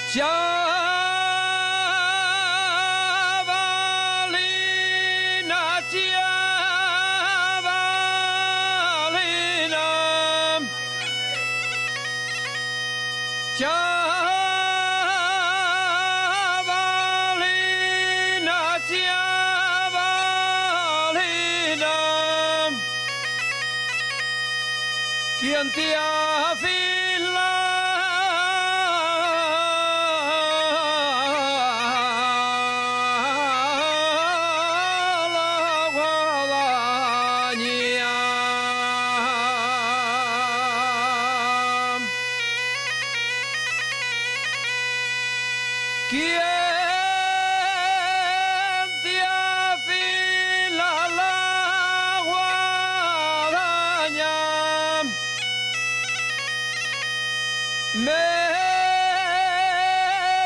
Chavalina, chavalina, chavalina, chavalina, ¿quién te afila? ¿Quién te afila la guadaña? Me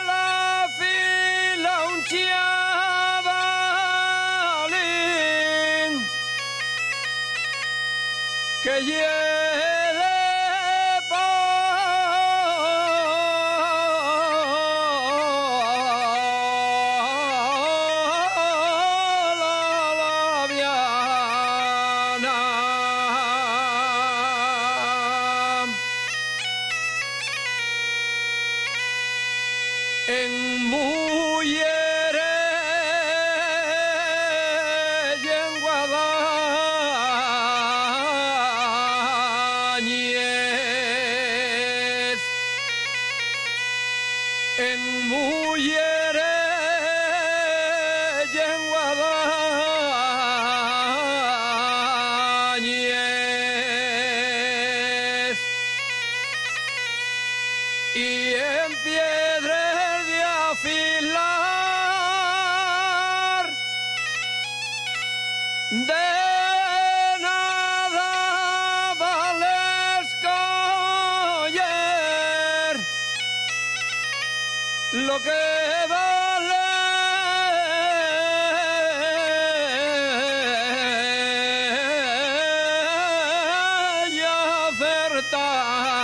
la afila un chavalín que lleve en mujeres y en guadañes, en mujeres y en guadañes y en piedras de afilar, de nada vale escoger lo que vale y acertar.